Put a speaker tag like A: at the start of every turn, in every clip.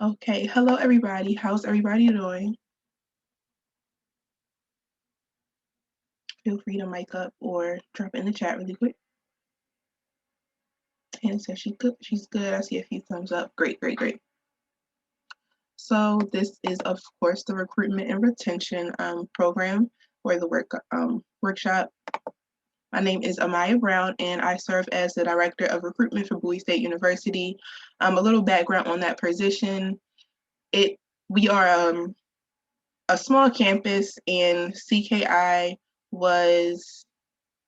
A: Okay, hello everybody. How's everybody doing? Feel free to mic up or drop it in the chat really quick. And says she's good. I see a few thumbs up. Great, great, great. So this is of course the recruitment and retention program or the workshop. My name is Amaya Brown and I serve as the Director of Recruitment for Bowie State University. A little background on that position. We are a small campus and CKI was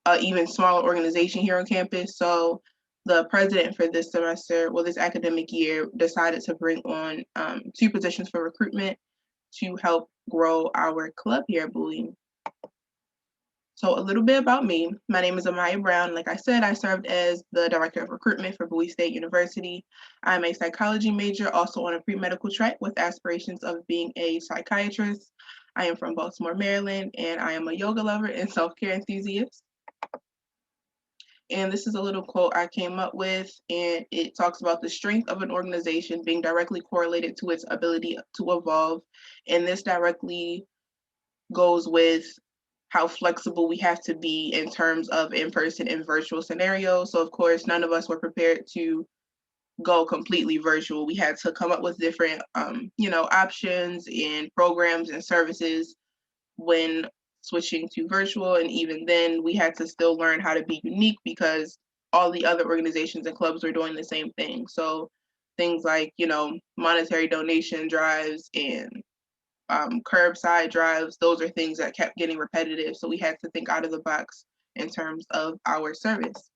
A: an even smaller organization here on campus. So the president for this semester, well, this academic year, decided to bring on two positions for recruitment to help grow our club here at Bowie. So a little bit about me. My name is Amaya Brown. Like I said, I served as the Director of Recruitment for Bowie State University. I'm a psychology major, also on a pre-medical track with aspirations of being a psychiatrist. I am from Baltimore, Maryland, and I am a yoga lover and self-care enthusiast. And this is a little quote I came up with, and it talks about the strength of an organization being directly correlated to its ability to evolve. And this directly goes with how flexible we have to be in terms of in-person and virtual scenarios. So of course, none of us were prepared to go completely virtual. We had to come up with different, options and programs and services when switching to virtual. And even then, we had to still learn how to be unique because all the other organizations and clubs were doing the same thing. So things like, monetary donation drives and curbside drives, those are things that kept getting repetitive. So we had to think out of the box in terms of our service.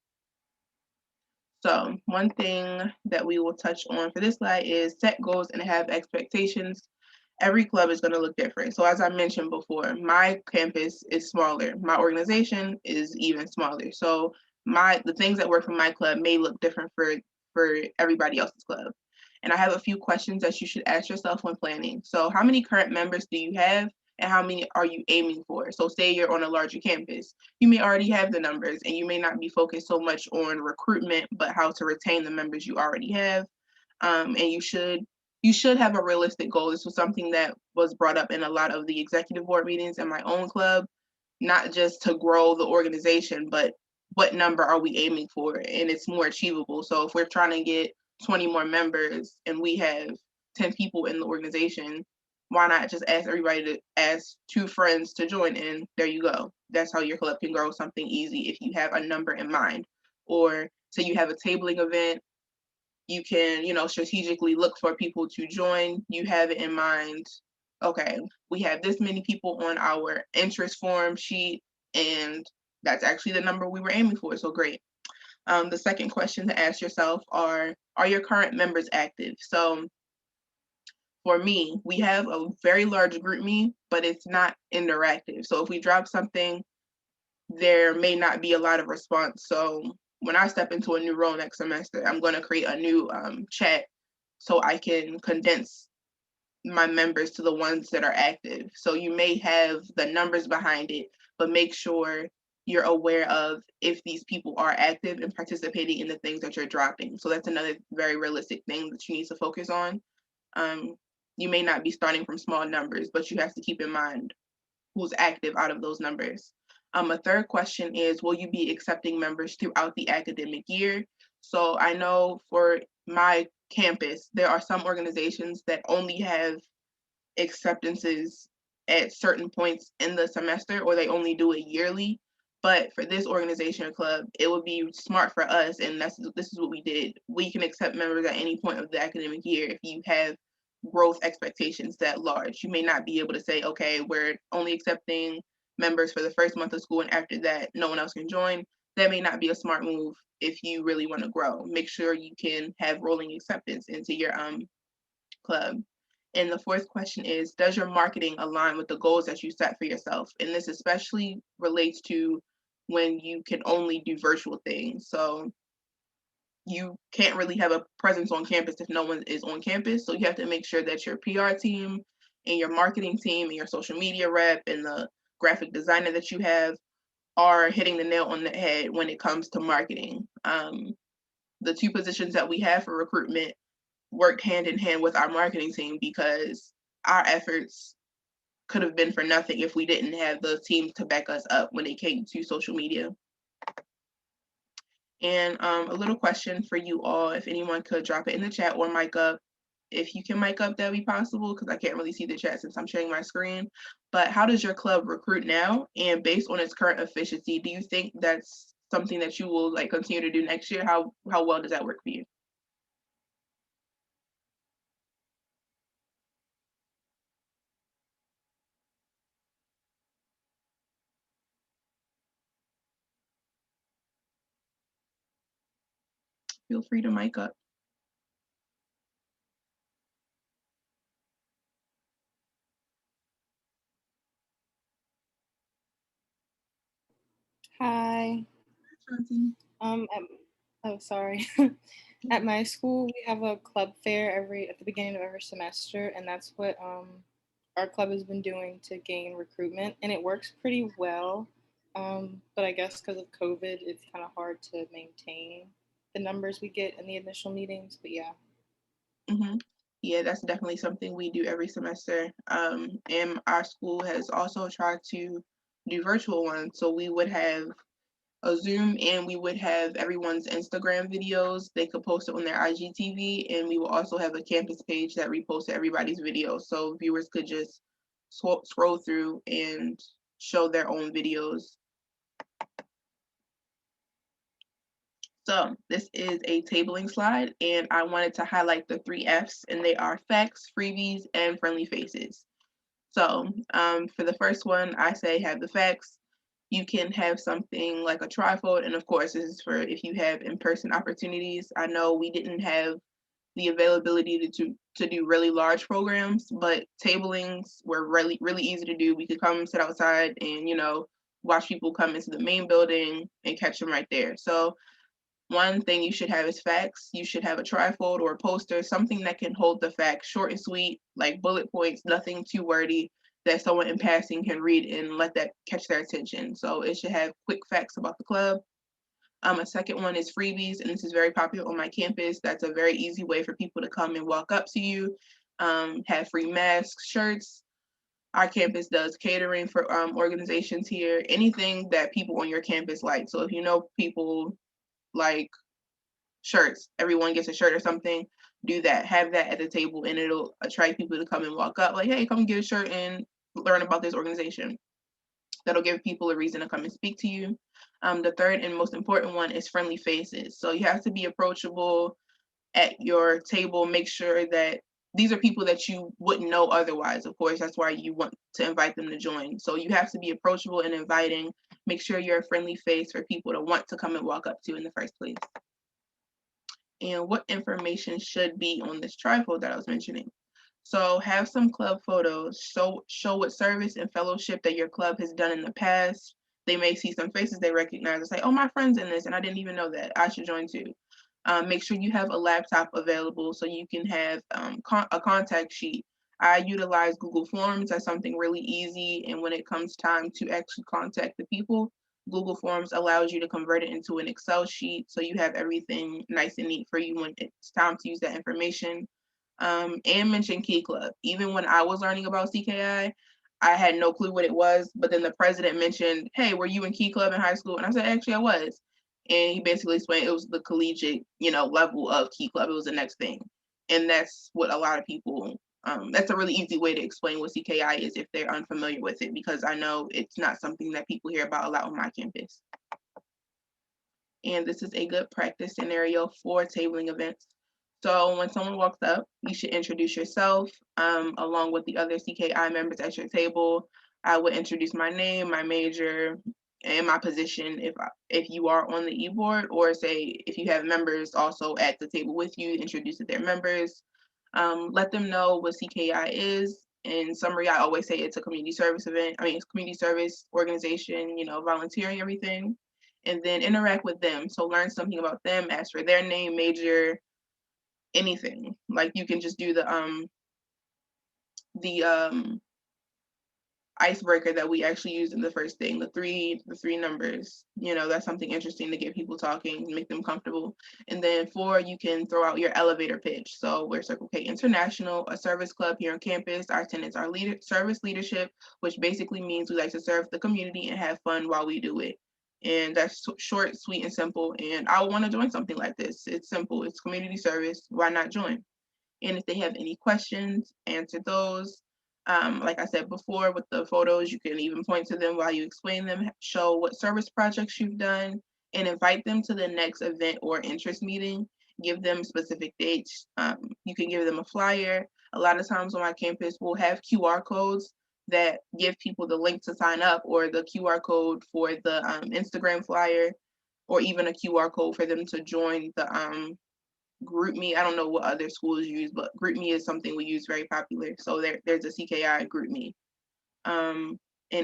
A: So one thing that we will touch on for this slide is set goals and have expectations. Every club is going to look different. So as I mentioned before, my campus is smaller. My organization is even smaller. So the things that work for my club may look different for everybody else's club. And I have a few questions that you should ask yourself when planning. So how many current members do you have and how many are you aiming for? So say you're on a larger campus, you may already have the numbers and you may not be focused so much on recruitment, but how to retain the members you already have. And you should have a realistic goal. This was something that was brought up in a lot of the executive board meetings in my own club, not just to grow the organization, but what number are we aiming for? And it's more achievable. So if we're trying to get 20 more members and we have 10 people in the organization, why not just ask everybody to ask 2 friends to join in? There you go. That's how your club can grow something easy if you have a number in mind. Or so you have a tabling event, you can, strategically look for people to join. You have it in mind, okay, we have this many people on our interest form sheet, and that's actually the number we were aiming for, so great. The second question to ask yourself are your current members active? So for me, we have a very large group me, but it's not interactive. So if we drop something, there may not be a lot of response. So when I step into a new role next semester, I'm going to create a new chat so I can condense my members to the ones that are active. So you may have the numbers behind it, but make sure you're aware of if these people are active and participating in the things that you're dropping. So that's another very realistic thing that you need to focus on. You may not be starting from small numbers, but you have to keep in mind who's active out of those numbers. A third question is, will you be accepting members throughout the academic year? So I know for my campus, there are some organizations that only have acceptances at certain points in the semester, or they only do it yearly. But for this organization or club, it would be smart for us, and this is what we did. We can accept members at any point of the academic year if you have growth expectations that large. You may not be able to say, okay, we're only accepting members for the first month of school, and after that, no one else can join. That may not be a smart move if you really want to grow. Make sure you can have rolling acceptance into your club. And the fourth question is, does your marketing align with the goals that you set for yourself? And this especially relates to when you can only do virtual things. So you can't really have a presence on campus if no one is on campus. So you have to make sure that your PR team and your marketing team and your social media rep and the graphic designer that you have are hitting the nail on the head when it comes to marketing. The 2 positions that we have for recruitment, worked hand in hand with our marketing team, because our efforts could have been for nothing if we didn't have the team to back us up when it came to social media. And a little question for you all, if anyone could drop it in the chat or mic up. If you can mic up, that'd be possible, because I can't really see the chat since I'm sharing my screen. But how does your club recruit now? And based on its current efficiency, do you think that's something that you will like continue to do next year? How well does that work for you? Feel free to mic up.
B: Hi. Oh, sorry. At my school, we have a club fair at the beginning of every semester, and that's what our club has been doing to gain recruitment, and it works pretty well. But I guess because of COVID, it's kind of hard to maintain the numbers we get in the initial meetings. But yeah.
A: Mm-hmm. Yeah, that's definitely something we do every semester. And our school has also tried to do virtual ones. So we would have a Zoom, and we would have everyone's Instagram videos. They could post it on their IGTV, and we will also have a campus page that reposts everybody's videos. So viewers could just scroll through and show their own videos. So this is a tabling slide, and I wanted to highlight the 3 F's, and they are facts, freebies, and friendly faces. So for the first one, I say have the facts. You can have something like a trifold, and of course, this is for if you have in-person opportunities. I know we didn't have the availability to do really large programs, but tablings were really easy to do. We could come sit outside and watch people come into the main building and catch them right there. So one thing you should have is facts. You should have a trifold or a poster, something that can hold the facts short and sweet, like bullet points, nothing too wordy, that someone in passing can read and let that catch their attention. So it should have quick facts about the club. A second one is freebies, and this is very popular on my campus. That's a very easy way for people to come and walk up to you, have free masks, shirts. Our campus does catering for organizations here, anything that people on your campus like. So if you know people like shirts, everyone gets a shirt or something, do that. Have that at the table, and it'll attract people to come and walk up like, hey, come get a shirt and learn about this organization. That'll give people a reason to come and speak to you. The third and most important one is friendly faces. So you have to be approachable at your table. Make sure that these are people that you wouldn't know otherwise. Of course, that's why you want to invite them to join. So you have to be approachable and inviting. Make sure you're a friendly face for people to want to come and walk up to in the first place. And what information should be on this trifold that I was mentioning. So have some club photos, show what service and fellowship that your club has done in the past. They may see some faces they recognize and say, oh, my friend's in this, and I didn't even know that. I should join too. Make sure you have a laptop available so you can have a contact sheet. I utilize Google Forms as something really easy, and when it comes time to actually contact the people, Google Forms allows you to convert it into an Excel sheet, so you have everything nice and neat for you when it's time to use that information. And mention Key Club. Even when I was learning about CKI, I had no clue what it was, but then the president mentioned, hey, were you in Key Club in high school? And I said, actually, I was. And he basically explained it was the collegiate, level of Key Club. It was the next thing. And that's what a lot of people, that's a really easy way to explain what CKI is if they're unfamiliar with it, because I know it's not something that people hear about a lot on my campus. And this is a good practice scenario for tabling events. So when someone walks up, you should introduce yourself along with the other CKI members at your table. I would introduce my name, my major, and my position if you are on the e-board, or say if you have members also at the table with you, introduce their members. Let them know what CKI is. In summary, I always say it's a community service event. It's community service organization, volunteering, everything. And then interact with them. So learn something about them, ask for their name, major, anything. Like you can just do the icebreaker that we actually used in the first thing, the three numbers. That's something interesting to get people talking, make them comfortable. And then 4, you can throw out your elevator pitch. So we're Circle K International, a service club here on campus. Our tenants are service leadership, which basically means we like to serve the community and have fun while we do it. And that's short, sweet, and simple. And I want to join something like this. It's simple. It's community service. Why not join? And if they have any questions, answer those. Like I said before, with the photos, you can even point to them while you explain them, show what service projects you've done, and invite them to the next event or interest meeting. Give them specific dates. You can give them a flyer. A lot of times on my campus, we'll have QR codes that give people the link to sign up, or the QR code for the Instagram flyer, or even a QR code for them to join the GroupMe. I don't know what other schools use, but GroupMe is something we use very popular. So there's a CKI GroupMe. And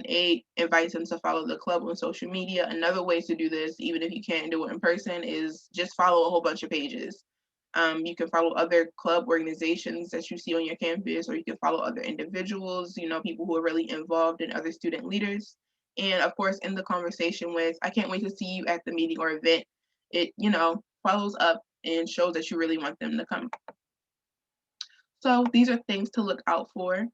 A: 8, invites them to follow the club on social media. Another way to do this, even if you can't do it in person, is just follow a whole bunch of pages. You can follow other club organizations that you see on your campus, or you can follow other individuals, people who are really involved in other student leaders. And of course, in the conversation with, I can't wait to see you at the meeting or event, it, follows up and shows that you really want them to come. So these are things to look out for.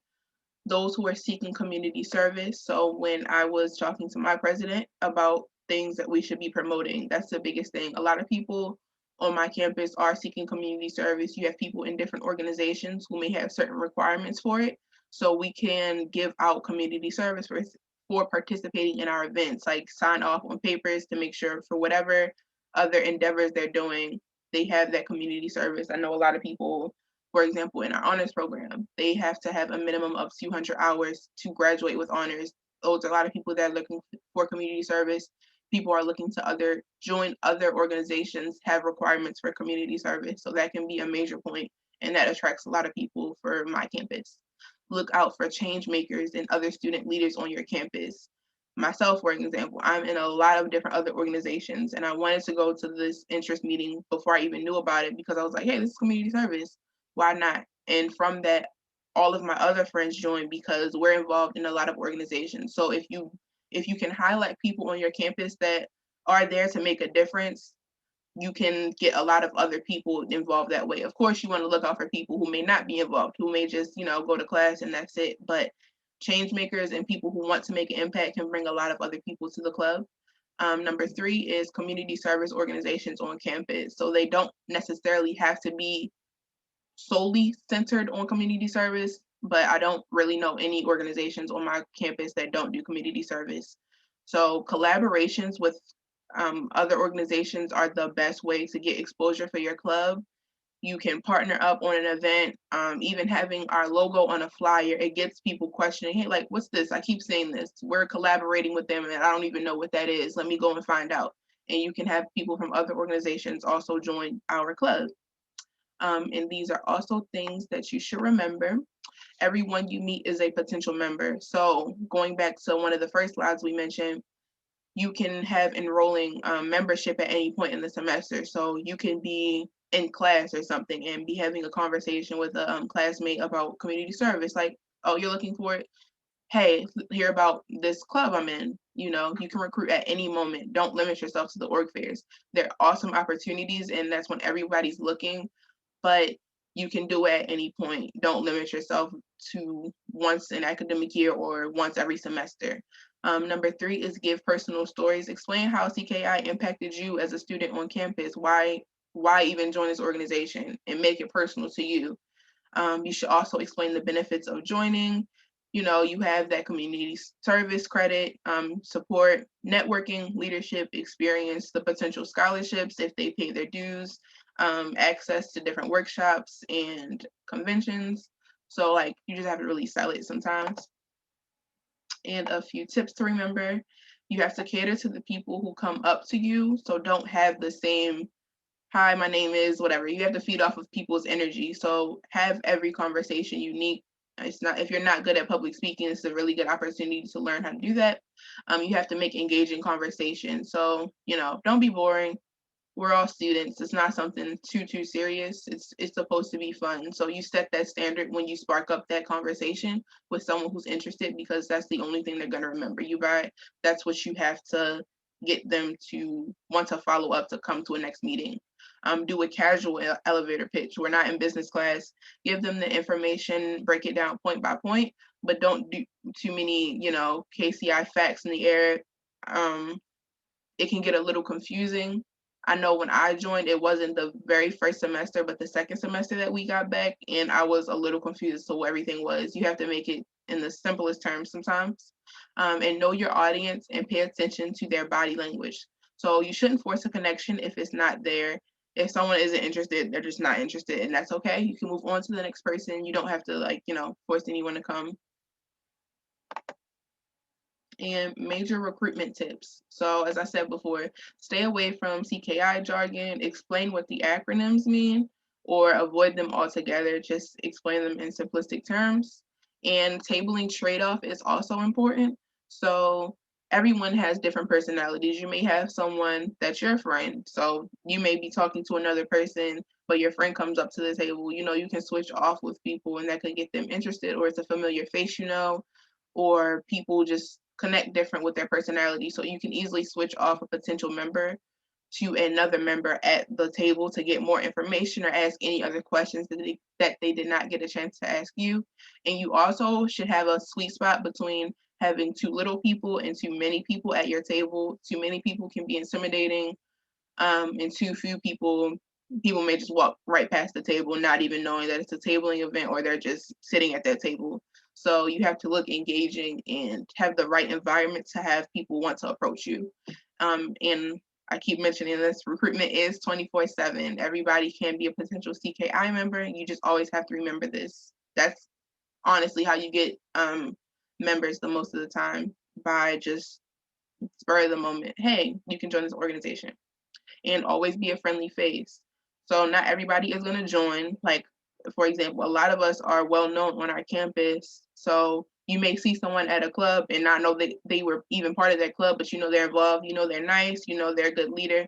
A: Those who are seeking community service. So when I was talking to my president about things that we should be promoting, that's the biggest thing. A lot of people on my campus are seeking community service. You have people in different organizations who may have certain requirements for it. So we can give out community service for participating in our events, like sign off on papers to make sure for whatever other endeavors they're doing, they have that community service. I know a lot of people, for example, in our honors program, they have to have a minimum of 200 hours to graduate with honors. Those are a lot of people that are looking for community service. People are looking to join other organizations, have requirements for community service. So that can be a major point, and that attracts a lot of people for my campus. Look out for change makers and other student leaders on your campus. Myself, for example, I'm in a lot of different other organizations, and I wanted to go to this interest meeting before I even knew about it, because I was like, hey, this is community service. Why not? And from that, all of my other friends joined, because we're involved in a lot of organizations. So if you can highlight people on your campus that are there to make a difference, you can get a lot of other people involved that way. Of course, you want to look out for people who may not be involved, who may just, go to class and that's it. But change makers and people who want to make an impact can bring a lot of other people to the club. Number 3 is community service organizations on campus. So they don't necessarily have to be solely centered on community service, but I don't really know any organizations on my campus that don't do community service. So collaborations with other organizations are the best way to get exposure for your club. You can partner up on an event. Even having our logo on a flyer, it gets people questioning, hey, like, what's this? I keep saying this. We're collaborating with them and I don't even know what that is. Let me go and find out. And you can have people from other organizations also join our club. And these are also things that you should remember. Everyone you meet is a potential member. So going back to one of the first slides we mentioned, you can have enrolling membership at any point in the semester. So you can be in class or something and be having a conversation with a classmate about community service. Like, oh, you're looking for it? Hey, hear about this club I'm in. You can recruit at any moment. Don't limit yourself to the org fairs. They're awesome opportunities, and that's when everybody's looking, but you can do it at any point. Don't limit yourself to once an academic year or once every semester. Number 3 is give personal stories. Explain how CKI impacted you as a student on campus. Why even join this organization, and make it personal to you. You should also explain the benefits of joining. You have that community service credit, support, networking, leadership, experience, the potential scholarships if they pay their dues, access to different workshops and conventions. So like, you just have to really sell it sometimes. And a few tips to remember: you have to cater to the people who come up to you. So don't have the same, hi, my name is whatever. You have to feed off of people's energy. So have every conversation unique. It's not, if you're not good at public speaking, it's a really good opportunity to learn how to do that. You have to make engaging conversation. So, don't be boring. we're all students. It's not something too serious. It's supposed to be fun. So you set that standard when you spark up that conversation with someone who's interested, because that's the only thing they're gonna remember you by. That's what you have to get them to want to follow up to come to a next meeting. Do a casual elevator pitch. We're not in business class. Give them the information, break it down point by point, but don't do too many, KCI facts in the air. Um, it can get a little confusing. I know when I joined, it wasn't the very first semester, but the second semester that we got back, and I was a little confused as to what everything was. You have to make it in the simplest terms sometimes, and know your audience and pay attention to their body language. So you shouldn't force a connection if it's not there. If someone isn't interested, they're just not interested, and that's okay. You can move on to the next person. You don't have to force anyone to come. And major recruitment tips. So as I said before, stay away from CKI jargon, explain what the acronyms mean, or avoid them altogether. Just explain them in simplistic terms. And tabling trade-off is also important. So everyone has different personalities. You may have someone that's your friend. So you may be talking to another person, but your friend comes up to the table. You can switch off with people and that could get them interested, or it's a familiar face, or people just connect different with their personality. So you can easily switch off a potential member to another member at the table to get more information or ask any other questions that they did not get a chance to ask you. And you also should have a sweet spot between having too little people and too many people at your table. Too many people can be intimidating, and too few people may just walk right past the table, not even knowing that it's a tabling event, or they're just sitting at that table. So you have to look engaging and have the right environment to have people want to approach you. And I keep mentioning this, recruitment is 24/7. Everybody can be a potential CKI member. You just always have to remember this. That's honestly how you get members the most of the time, by just spur of the moment. Hey, you can join this organization. And always be a friendly face. So not everybody is going to join. Like, for example, a lot of us are well known on our campus. So you may see someone at a club and not know that they were even part of that club, but they're involved, they're nice, they're a good leader.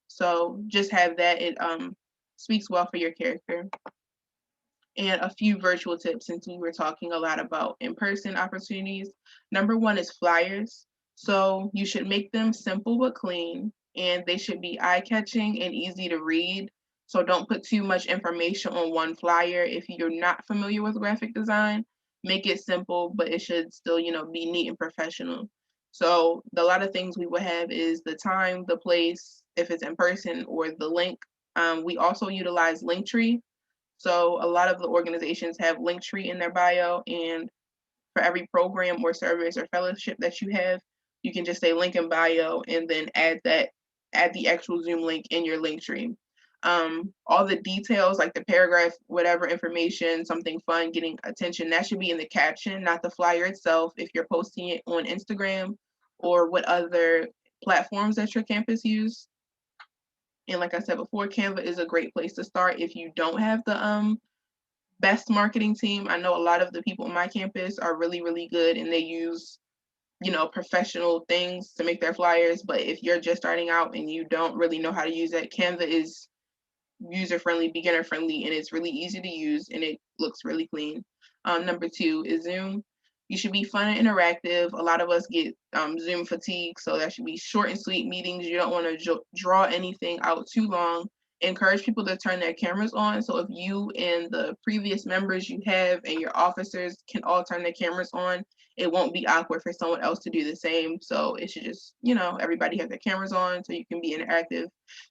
A: So just have that. It speaks well for your character. And a few virtual tips, since we were talking a lot about in-person opportunities. Number one is flyers. So you should make them simple but clean, and they should be eye-catching and easy to read. So don't put too much information on one flyer. If you're not familiar with graphic design, make it simple, but it should still, be neat and professional. So a lot of things we would have is the time, the place, if it's in person, or the link. We also utilize Linktree. So a lot of the organizations have Linktree in their bio, and for every program or service or fellowship that you have, you can just say link in bio and then add the actual Zoom link in your Linktree. All the details, like the paragraph, whatever information, something fun, getting attention, that should be in the caption, not the flyer itself. If you're posting it on Instagram or what other platforms that your campus use. And like I said before, Canva is a great place to start if you don't have the best marketing team. I know a lot of the people on my campus are really, really good, and they use, professional things to make their flyers. But if you're just starting out and you don't really know how to use it, Canva is user friendly, beginner friendly, and it's really easy to use, and it looks really clean. Number two is Zoom. You should be fun and interactive. A lot of us get Zoom fatigue, so that should be short and sweet meetings. You don't want to draw anything out too long. Encourage people to turn their cameras on. So if you and the previous members you have and your officers can all turn their cameras on, it won't be awkward for someone else to do the same. So it should just, everybody have their cameras on so you can be interactive.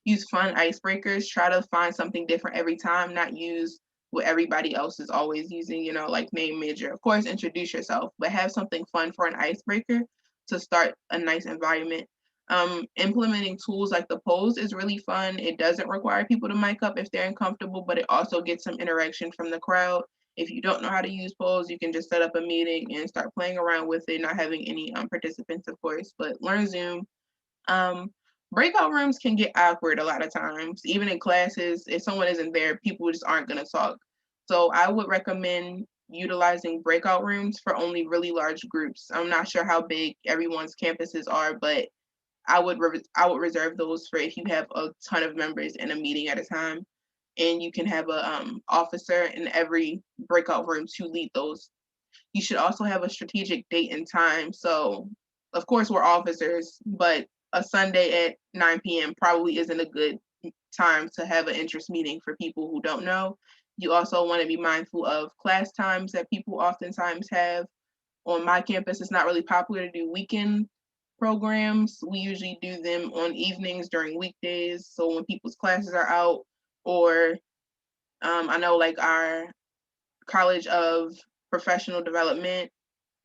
A: Use fun icebreakers. Try to find something different every time, not use what everybody else is always using, like name, major. Of course, introduce yourself, but have something fun for an icebreaker to start a nice environment. Implementing tools like the polls is really fun. It doesn't require people to mic up if they're uncomfortable, but it also gets some interaction from the crowd. If you don't know how to use polls, you can just set up a meeting and start playing around with it, not having any participants, of course, but learn Zoom. Um, Breakout rooms can get awkward a lot of times, even in classes. If someone isn't there, people just aren't going to talk. So I would recommend utilizing breakout rooms for only really large groups. I'm not sure how big everyone's campuses are, but I would reserve those for if you have a ton of members in a meeting at a time, and you can have a officer in every breakout room to lead those. You should also have a strategic date and time. So, of course, we're officers, but a Sunday at 9 p.m. probably isn't a good time to have an interest meeting for people who don't know. You also want to be mindful of class times that people oftentimes have. On my campus, it's not really popular to do weekend programs. We usually do them on evenings during weekdays. So when people's classes are out, or I know like our College of Professional Development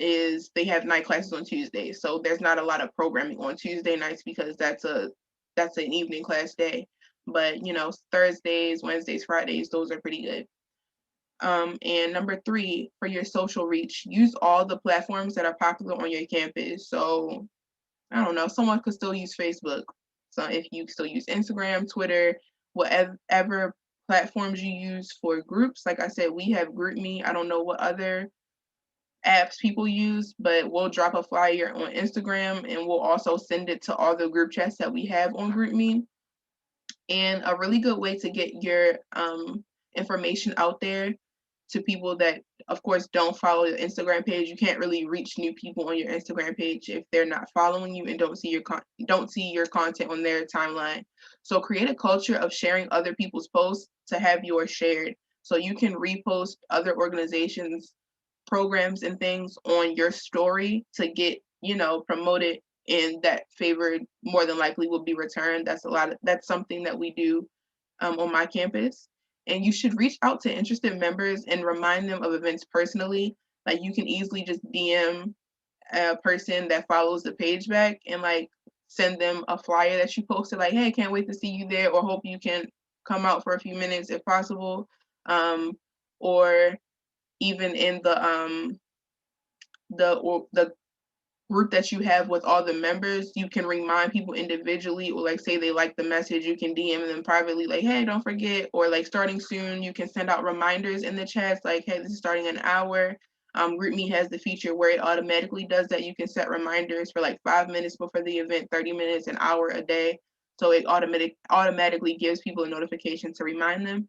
A: is they have night classes on Tuesdays. So there's not a lot of programming on Tuesday nights because that's an evening class day. But Thursdays, Wednesdays, Fridays, those are pretty good. And number three, for your social reach, use all the platforms that are popular on your campus. So I don't know, someone could still use Facebook. So if you still use Instagram, Twitter, whatever platforms you use for groups, like I said, we have GroupMe. I don't know what other apps people use, but we'll drop a flyer on Instagram and we'll also send it to all the group chats that we have on GroupMe. And a really good way to get your information out there to people that, of course, don't follow your Instagram page. You can't really reach new people on your Instagram page if they're not following you and don't see your content on their timeline. So create a culture of sharing other people's posts to have yours shared. So you can repost other organizations' programs and things on your story to get promoted, and that favored more than likely will be returned. That's something that we do on my campus. And you should reach out to interested members and remind them of events personally. Like you can easily just DM a person that follows the page back and like send them a flyer that you posted, like, hey, can't wait to see you there, or hope you can come out for a few minutes if possible. Or even in the group that you have with all the members, you can remind people individually, or like say they like the message, you can DM them privately, like, hey, don't forget, or like starting soon, you can send out reminders in the chats, like, hey, this is starting in an hour. GroupMe has the feature where it automatically does that. You can set reminders for like 5 minutes before the event, 30 minutes, an hour a day. So it automatically gives people a notification to remind them.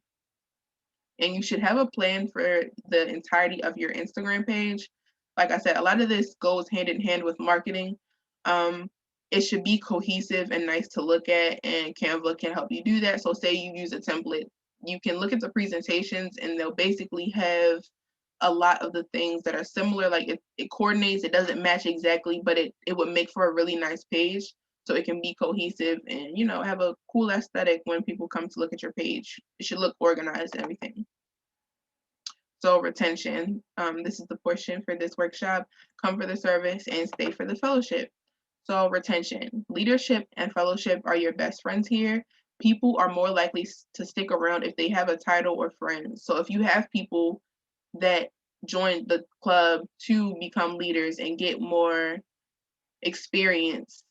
A: And you should have a plan for the entirety of your Instagram page. Like I said, a lot of this goes hand in hand with marketing. Um, it should be cohesive and nice to look at, and Canva can help you do that. So say you use a template, you can look at the presentations and they'll basically have a lot of the things that are similar. Like it coordinates, it doesn't match exactly, but it would make for a really nice page. So it can be cohesive and have a cool aesthetic when people come to look at your page. It should look organized and everything. So retention, this is the portion for this workshop. Come for the service and stay for the fellowship. So retention, leadership and fellowship are your best friends here. People are more likely to stick around if they have a title or friends. So if you have people that join the club to become leaders and get more experience,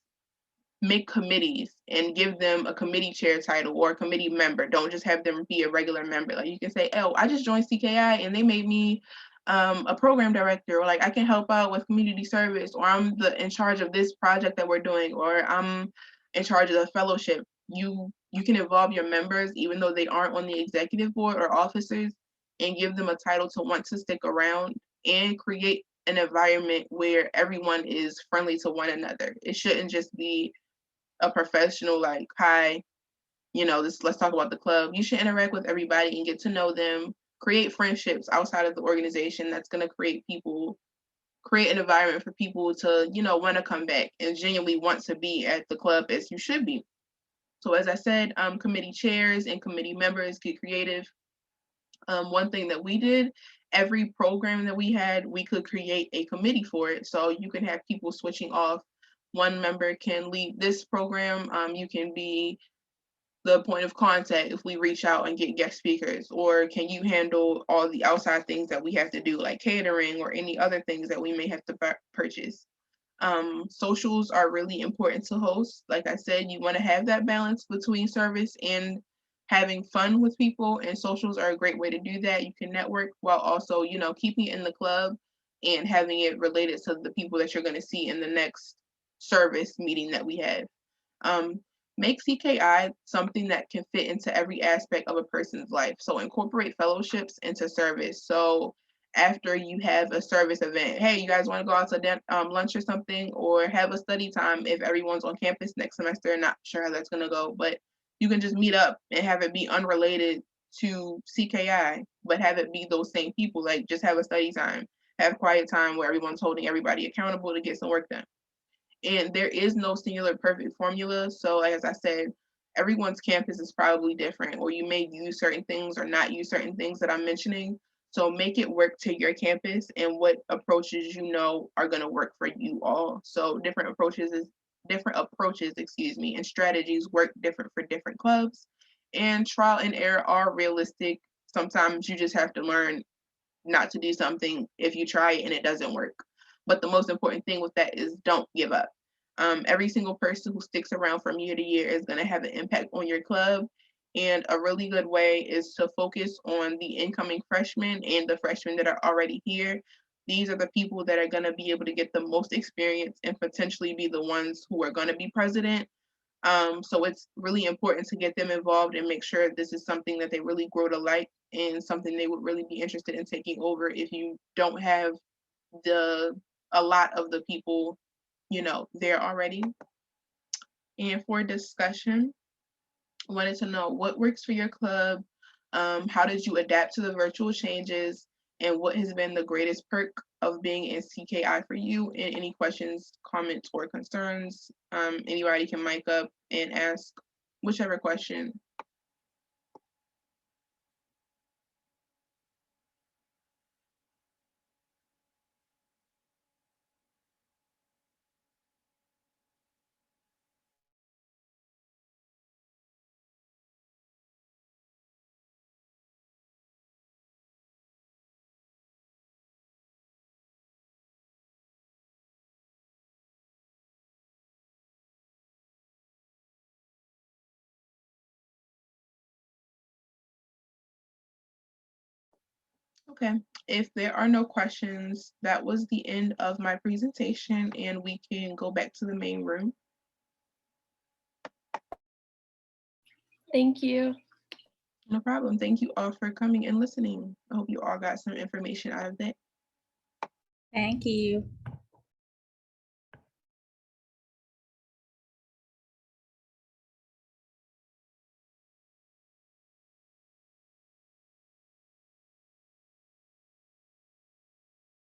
A: make committees and give them a committee chair title or a committee member. Don't just have them be a regular member. Like you can say, oh, I just joined CKI and they made me a program director, or like I can help out with community service, or I'm in charge of this project that we're doing, or I'm in charge of the fellowship. You can involve your members even though they aren't on the executive board or officers, and give them a title to want to stick around, and create an environment where everyone is friendly to one another. It shouldn't just be a professional, like, hi, let's talk about the club. You should interact with everybody and get to know them, create friendships outside of the organization. That's going to create an environment for people to, want to come back and genuinely want to be at the club as you should be. So as I said, committee chairs and committee members get creative. One thing that we did, every program that we had, we could create a committee for it. So you can have people switching off. One member can lead this program. You can be the point of contact if we reach out and get guest speakers, or can you handle all the outside things that we have to do, like catering or any other things that we may have to purchase. Socials are really important to host. Like I said, you want to have that balance between service and having fun with people, and socials are a great way to do that. You can network while also, keeping it in the club and having it related to the people that you're going to see in the next service meeting that we have. Make CKI something that can fit into every aspect of a person's life. So incorporate fellowships into service. So after you have a service event, hey, you guys want to go out to lunch or something, or have a study time if everyone's on campus next semester. Not sure how that's going to go, but you can just meet up and have it be unrelated to CKI, but have it be those same people. Like just have a study time, have quiet time where everyone's holding everybody accountable to get some work done. And there is no singular perfect formula. So as I said, everyone's campus is probably different, or you may use certain things or not use certain things that I'm mentioning. So make it work to your campus and what approaches you know are going to work for you all. So different approaches, and strategies work different for different clubs. And trial and error are realistic. Sometimes you just have to learn not to do something if you try it and it doesn't work. But the most important thing with that is don't give up. Every single person who sticks around from year to year is going to have an impact on your club. And a really good way is to focus on the incoming freshmen and the freshmen that are already here. These are the people that are going to be able to get the most experience and potentially be the ones who are going to be president. So it's really important to get them involved and make sure this is something that they really grow to like and something they would really be interested in taking over if you don't have a lot of the people, there already. And for discussion, I wanted to know what works for your club, how did you adapt to the virtual changes, and what has been the greatest perk of being in CKI for you? And any questions, comments, or concerns, anybody can mic up and ask whichever question. Okay, if there are no questions, that was the end of my presentation and we can go back to the main room.
C: Thank you.
A: No problem. Thank you all for coming and listening. I hope you all got some information out of that.
D: Thank you.